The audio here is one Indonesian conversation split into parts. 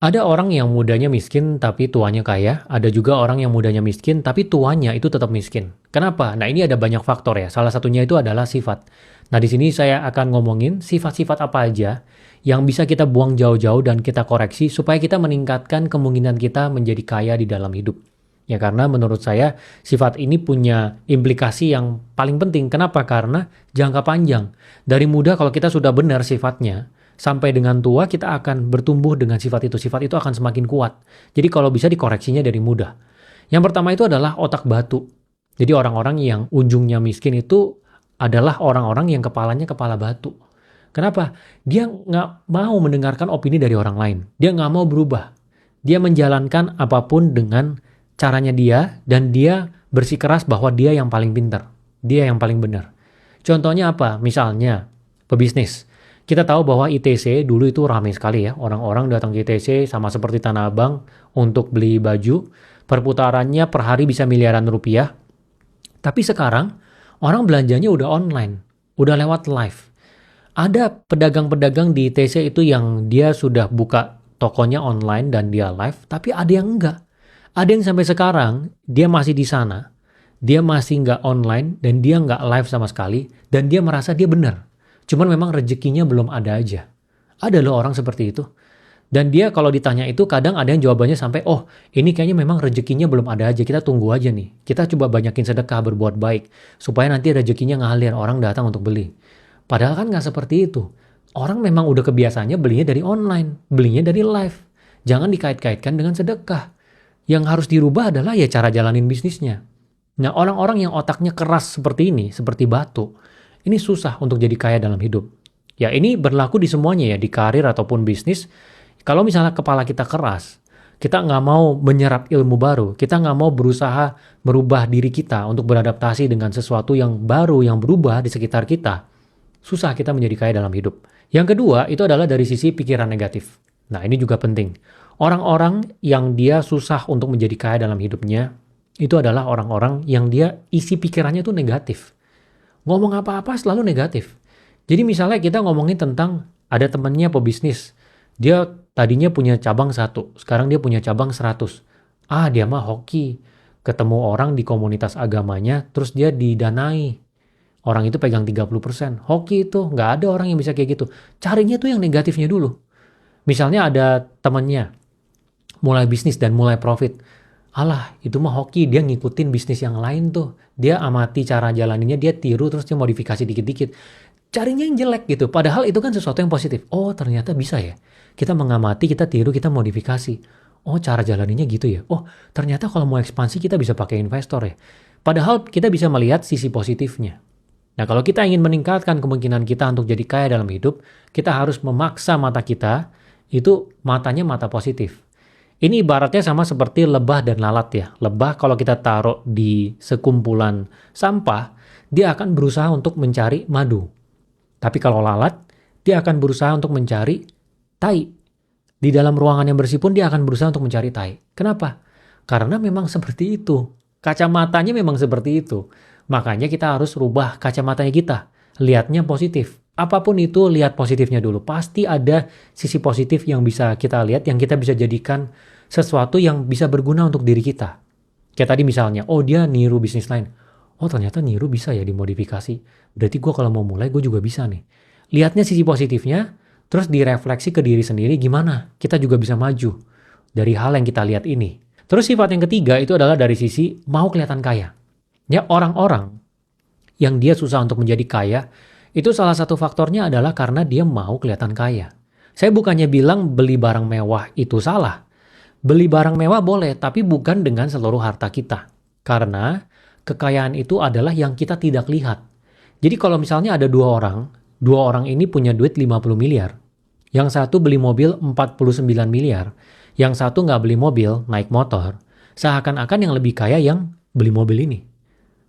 Ada orang yang mudanya miskin tapi tuanya kaya, ada juga orang yang mudanya miskin tapi tuanya itu tetap miskin. Kenapa? Nah, ini ada banyak faktor ya. Salah satunya itu adalah sifat. Nah, di sini saya akan ngomongin sifat-sifat apa aja yang bisa kita buang jauh-jauh dan kita koreksi supaya kita meningkatkan kemungkinan kita menjadi kaya di dalam hidup. Ya, karena menurut saya sifat ini punya implikasi yang paling penting. Kenapa? Karena jangka panjang. Dari muda kalau kita sudah benar sifatnya, sampai dengan tua kita akan bertumbuh dengan sifat itu. Sifat itu akan semakin kuat. Jadi kalau bisa dikoreksinya dari muda. Yang pertama itu adalah otak batu. Jadi orang-orang yang ujungnya miskin itu adalah orang-orang yang kepalanya kepala batu. Kenapa? Dia nggak mau mendengarkan opini dari orang lain. Dia nggak mau berubah. Dia menjalankan apapun dengan caranya dia, dan dia bersikeras bahwa dia yang paling pintar. Dia yang paling benar. Contohnya apa? Misalnya, pebisnis. Kita tahu bahwa ITC dulu itu ramai sekali ya. Orang-orang datang ke ITC sama seperti Tanah Abang untuk beli baju. Perputarannya per hari bisa miliaran rupiah. Tapi sekarang, orang belanjanya udah online. Udah lewat live. Ada pedagang-pedagang di ITC itu yang dia sudah buka tokonya online dan dia live. Tapi ada yang enggak. Ada yang sampai sekarang, dia masih di sana, dia masih nggak online, dan dia nggak live sama sekali, dan dia merasa dia benar. Cuman memang rezekinya belum ada aja. Ada loh orang seperti itu. Dan dia kalau ditanya itu, kadang ada yang jawabannya sampai, oh ini kayaknya memang rezekinya belum ada aja, kita tunggu aja nih. Kita coba banyakin sedekah, berbuat baik, supaya nanti rezekinya ngalir, orang datang untuk beli. Padahal kan nggak seperti itu. Orang memang udah kebiasaannya belinya dari online, belinya dari live. Jangan dikait-kaitkan dengan sedekah. Yang harus dirubah adalah ya cara jalanin bisnisnya. Nah, orang-orang yang otaknya keras seperti ini, seperti batu, ini susah untuk jadi kaya dalam hidup. Ya, ini berlaku di semuanya ya, di karir ataupun bisnis. Kalau misalnya kepala kita keras, kita nggak mau menyerap ilmu baru, kita nggak mau berusaha merubah diri kita untuk beradaptasi dengan sesuatu yang baru, yang berubah di sekitar kita, susah kita menjadi kaya dalam hidup. Yang kedua, itu adalah dari sisi pikiran negatif. Nah, ini juga penting. Orang-orang yang dia susah untuk menjadi kaya dalam hidupnya, itu adalah orang-orang yang dia isi pikirannya itu negatif. Ngomong apa-apa selalu negatif. Jadi misalnya kita ngomongin tentang ada temennya pebisnis. Dia tadinya punya cabang 1, sekarang dia punya cabang 100. Ah, dia mah hoki. Ketemu orang di komunitas agamanya, terus dia didanai. Orang itu pegang 30%. Hoki itu, nggak ada orang yang bisa kayak gitu. Carinya tuh yang negatifnya dulu. Misalnya ada temennya, mulai bisnis dan mulai profit. Alah, itu mah hoki, dia ngikutin bisnis yang lain tuh. Dia amati cara jalaninnya, dia tiru, terus dia modifikasi dikit-dikit. Carinya yang jelek gitu, padahal itu kan sesuatu yang positif. Oh, ternyata bisa ya. Kita mengamati, kita tiru, kita modifikasi. Oh, cara jalaninnya gitu ya. Oh, ternyata kalau mau ekspansi kita bisa pakai investor ya. Padahal kita bisa melihat sisi positifnya. Nah, kalau kita ingin meningkatkan kemungkinan kita untuk jadi kaya dalam hidup, kita harus memaksa mata kita, itu matanya mata positif. Ini ibaratnya sama seperti lebah dan lalat ya. Lebah kalau kita taruh di sekumpulan sampah, dia akan berusaha untuk mencari madu. Tapi kalau lalat, dia akan berusaha untuk mencari tai. Di dalam ruangan yang bersih pun dia akan berusaha untuk mencari tai. Kenapa? Karena memang seperti itu. Kacamatanya memang seperti itu. Makanya kita harus rubah kacamatanya kita. Lihatnya positif. Apapun itu, lihat positifnya dulu. Pasti ada sisi positif yang bisa kita lihat, yang kita bisa jadikan sesuatu yang bisa berguna untuk diri kita. Kayak tadi misalnya, oh dia niru bisnis lain. Oh ternyata niru bisa ya dimodifikasi. Berarti gue kalau mau mulai, gue juga bisa nih. Lihatnya sisi positifnya, terus direfleksi ke diri sendiri, gimana kita juga bisa maju dari hal yang kita lihat ini. Terus sifat yang ketiga itu adalah dari sisi mau kelihatan kaya. Ya, orang-orang yang dia susah untuk menjadi kaya, itu salah satu faktornya adalah karena dia mau kelihatan kaya. Saya bukannya bilang beli barang mewah itu salah. Beli barang mewah boleh, tapi bukan dengan seluruh harta kita. Karena kekayaan itu adalah yang kita tidak lihat. Jadi kalau misalnya ada dua orang ini punya duit 50 miliar. Yang satu beli mobil 49 miliar. Yang satu nggak beli mobil, naik motor. Seakan-akan yang lebih kaya yang beli mobil ini.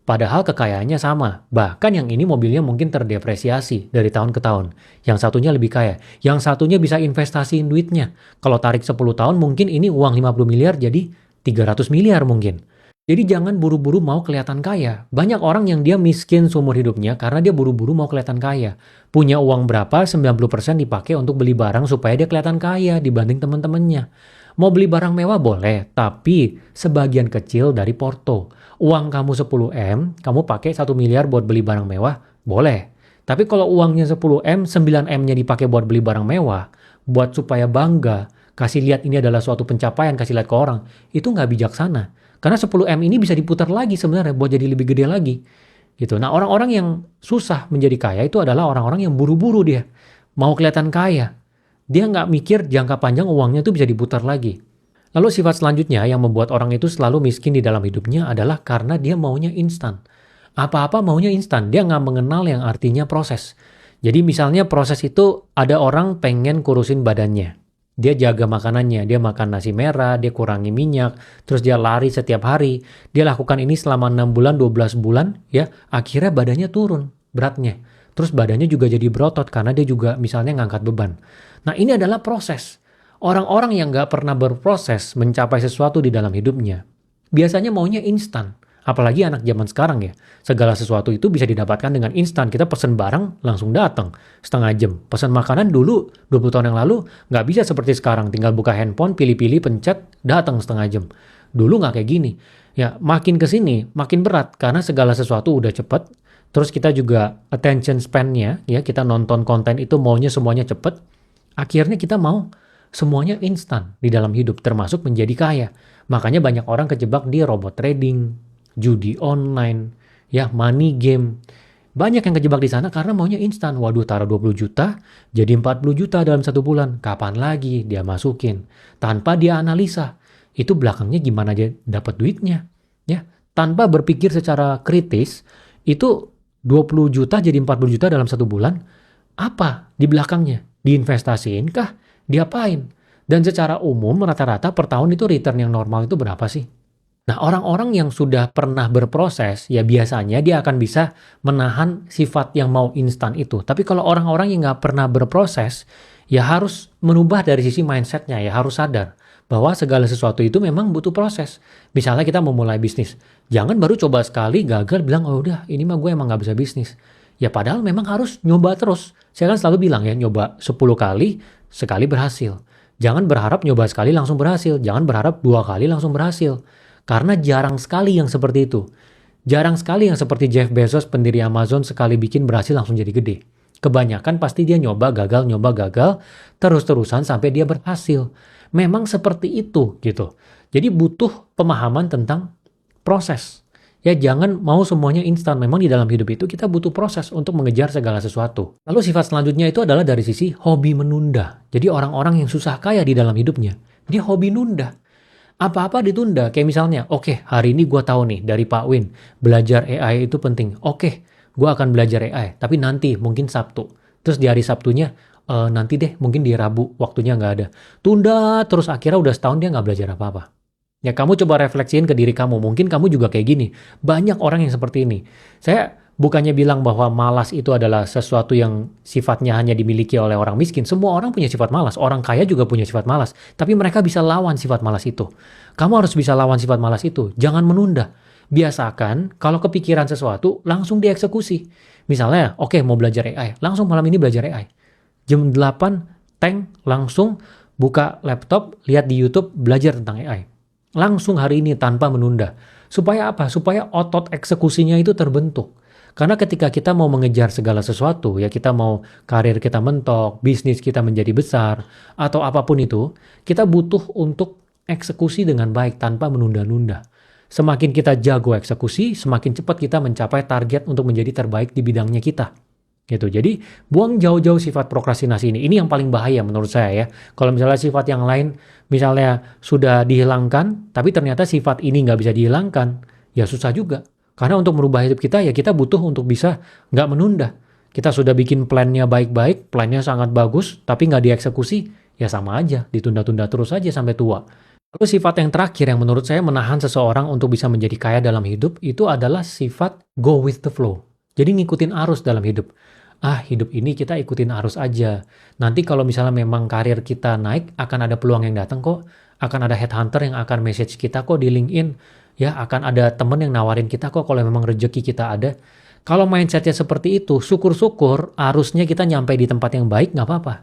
Padahal kekayaannya sama. Bahkan yang ini mobilnya mungkin terdepresiasi dari tahun ke tahun. Yang satunya lebih kaya. Yang satunya bisa investasiin duitnya. Kalau tarik 10 tahun mungkin ini uang 50 miliar jadi 300 miliar mungkin. Jadi jangan buru-buru mau kelihatan kaya. Banyak orang yang dia miskin seumur hidupnya karena dia buru-buru mau kelihatan kaya. Punya uang berapa, 90% dipakai untuk beli barang supaya dia kelihatan kaya dibanding teman-temannya. Mau beli barang mewah boleh, tapi sebagian kecil dari porto. Uang kamu 10M, kamu pakai 1 miliar buat beli barang mewah, boleh. Tapi kalau uangnya 10M, 9M-nya dipakai buat beli barang mewah, buat supaya bangga, kasih lihat ini adalah suatu pencapaian, kasih lihat ke orang, itu nggak bijaksana. Karena 10M ini bisa diputar lagi sebenarnya buat jadi lebih gede lagi. Gitu. Nah, orang-orang yang susah menjadi kaya itu adalah orang-orang yang buru-buru dia. Mau kelihatan kaya. Dia nggak mikir jangka panjang uangnya itu bisa diputar lagi. Lalu sifat selanjutnya yang membuat orang itu selalu miskin di dalam hidupnya adalah karena dia maunya instan. Apa-apa maunya instan. Dia nggak mengenal yang artinya proses. Jadi misalnya proses itu ada orang pengen kurusin badannya. Dia jaga makanannya, dia makan nasi merah, dia kurangi minyak, terus dia lari setiap hari. Dia lakukan ini selama 6 bulan, 12 bulan, ya, akhirnya badannya turun beratnya. Terus badannya juga jadi berotot karena dia juga misalnya ngangkat beban. Nah, ini adalah proses. Orang-orang yang nggak pernah berproses mencapai sesuatu di dalam hidupnya, biasanya maunya instan. Apalagi anak zaman sekarang ya. Segala sesuatu itu bisa didapatkan dengan instan. Kita pesen barang langsung datang setengah jam. Pesan makanan dulu 20 tahun yang lalu nggak bisa seperti sekarang. Tinggal buka handphone, pilih-pilih, pencet, datang setengah jam. Dulu nggak kayak gini. Ya makin kesini makin berat karena segala sesuatu udah cepet. Terus kita juga attention span-nya, ya kita nonton konten itu maunya semuanya cepet. Akhirnya kita mau semuanya instan di dalam hidup, termasuk menjadi kaya. Makanya banyak orang kejebak di robot trading, judi online, ya money game. Banyak yang kejebak di sana karena maunya instan. Waduh, taruh 20 juta, jadi 40 juta dalam 1 bulan. Kapan lagi dia masukin? Tanpa dia analisa. Itu belakangnya gimana dia dapat duitnya. Ya, tanpa berpikir secara kritis, itu 20 juta jadi 40 juta dalam 1 bulan. Apa di belakangnya? Diinvestasiin kah? Diapain? Dan secara umum rata-rata per tahun itu return yang normal itu berapa sih? Nah, orang-orang yang sudah pernah berproses, ya biasanya dia akan bisa menahan sifat yang mau instan itu. Tapi kalau orang-orang yang nggak pernah berproses, ya harus merubah dari sisi mindsetnya, ya harus sadar bahwa segala sesuatu itu memang butuh proses. Misalnya kita memulai bisnis, jangan baru coba sekali gagal bilang, oh udah ini mah gue emang nggak bisa bisnis. Ya padahal memang harus nyoba terus. Saya kan selalu bilang ya, nyoba 10 kali, sekali berhasil. Jangan berharap nyoba sekali langsung berhasil, jangan berharap 2 kali langsung berhasil. Karena jarang sekali yang seperti itu. Jarang sekali yang seperti Jeff Bezos, pendiri Amazon, sekali bikin berhasil langsung jadi gede. Kebanyakan pasti dia nyoba gagal, terus-terusan sampai dia berhasil. Memang seperti itu gitu. Jadi butuh pemahaman tentang proses. Ya jangan mau semuanya instan. Memang di dalam hidup itu kita butuh proses untuk mengejar segala sesuatu. Lalu sifat selanjutnya itu adalah dari sisi hobi menunda. Jadi orang-orang yang susah kaya di dalam hidupnya, dia hobi nunda. Apa-apa ditunda, kayak misalnya, oke, hari ini gue tahu nih dari Pak Win, belajar AI itu penting. Oke, gue akan belajar AI, tapi nanti mungkin Sabtu. Terus di hari Sabtunya, nanti deh, mungkin di Rabu, waktunya nggak ada. Tunda, terus akhirnya udah setahun dia nggak belajar apa-apa. Ya kamu coba refleksiin ke diri kamu, mungkin kamu juga kayak gini. Banyak orang yang seperti ini. Saya bukannya bilang bahwa malas itu adalah sesuatu yang sifatnya hanya dimiliki oleh orang miskin. Semua orang punya sifat malas. Orang kaya juga punya sifat malas. Tapi mereka bisa lawan sifat malas itu. Kamu harus bisa lawan sifat malas itu. Jangan menunda. Biasakan kalau kepikiran sesuatu langsung dieksekusi. Misalnya, oke, mau belajar AI. Langsung malam ini belajar AI. Jam 8, langsung buka laptop, lihat di YouTube, belajar tentang AI. Langsung hari ini tanpa menunda. Supaya apa? Supaya otot eksekusinya itu terbentuk. Karena ketika kita mau mengejar segala sesuatu, ya kita mau karir kita mentok, bisnis kita menjadi besar, atau apapun itu, kita butuh untuk eksekusi dengan baik tanpa menunda-nunda. Semakin kita jago eksekusi, semakin cepat kita mencapai target untuk menjadi terbaik di bidangnya kita. Gitu. Jadi buang jauh-jauh sifat prokrastinasi ini. Ini yang paling bahaya menurut saya ya. Kalau misalnya sifat yang lain misalnya sudah dihilangkan, tapi ternyata sifat ini nggak bisa dihilangkan, ya susah juga. Karena untuk merubah hidup kita, ya kita butuh untuk bisa nggak menunda. Kita sudah bikin plannya baik-baik, plannya sangat bagus, tapi nggak dieksekusi, ya sama aja, ditunda-tunda terus aja sampai tua. Lalu sifat yang terakhir yang menurut saya menahan seseorang untuk bisa menjadi kaya dalam hidup, itu adalah sifat go with the flow. Jadi ngikutin arus dalam hidup. Hidup ini kita ikutin arus aja. Nanti kalau misalnya memang karir kita naik, akan ada peluang yang datang kok. Akan ada headhunter yang akan message kita kok di LinkedIn. Ya, akan ada temen yang nawarin kita kok kalau memang rezeki kita ada. Kalau mindsetnya seperti itu, syukur-syukur arusnya kita nyampe di tempat yang baik nggak apa-apa.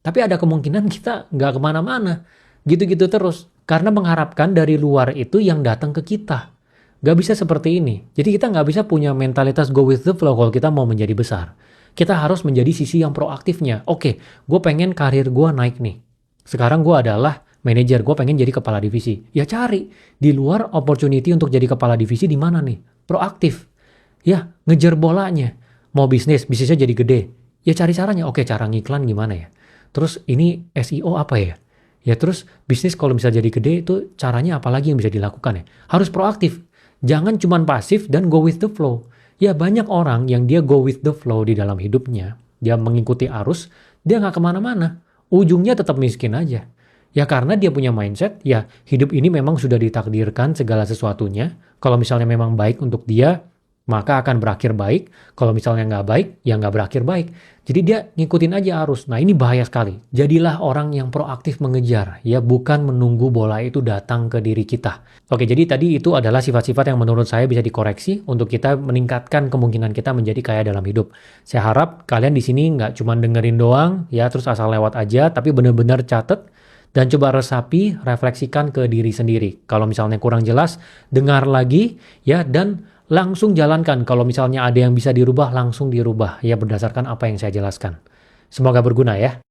Tapi ada kemungkinan kita nggak kemana-mana. Gitu-gitu terus. Karena mengharapkan dari luar itu yang datang ke kita. Nggak bisa seperti ini. Jadi kita nggak bisa punya mentalitas go with the flow kalau kita mau menjadi besar. Kita harus menjadi sisi yang proaktifnya. Oke, gue pengen karir gue naik nih. Sekarang gue adalah manajer, gue pengen jadi kepala divisi. Ya cari di luar opportunity untuk jadi kepala divisi di mana nih? Proaktif. Ya, ngejar bolanya. Mau bisnisnya jadi gede. Ya cari caranya. Oke, cara ngiklan gimana ya? Terus ini SEO apa ya? Ya terus bisnis kalau bisa jadi gede itu caranya apa lagi yang bisa dilakukan ya? Harus proaktif. Jangan cuman pasif dan go with the flow. Ya banyak orang yang dia go with the flow di dalam hidupnya. Dia mengikuti arus, dia nggak kemana-mana. Ujungnya tetap miskin aja. Ya karena dia punya mindset, ya hidup ini memang sudah ditakdirkan segala sesuatunya. Kalau misalnya memang baik untuk dia, maka akan berakhir baik. Kalau misalnya nggak baik, ya nggak berakhir baik. Jadi dia ngikutin aja arus. Nah ini bahaya sekali. Jadilah orang yang proaktif mengejar, ya bukan menunggu bola itu datang ke diri kita. Oke, jadi tadi itu adalah sifat-sifat yang menurut saya bisa dikoreksi untuk kita meningkatkan kemungkinan kita menjadi kaya dalam hidup. Saya harap kalian di sini nggak cuma dengerin doang, ya terus asal lewat aja, tapi benar-benar catet dan coba resapi, refleksikan ke diri sendiri. Kalau misalnya kurang jelas, dengar lagi, ya dan langsung jalankan. Kalau misalnya ada yang bisa dirubah, langsung dirubah. Ya berdasarkan apa yang saya jelaskan. Semoga berguna ya.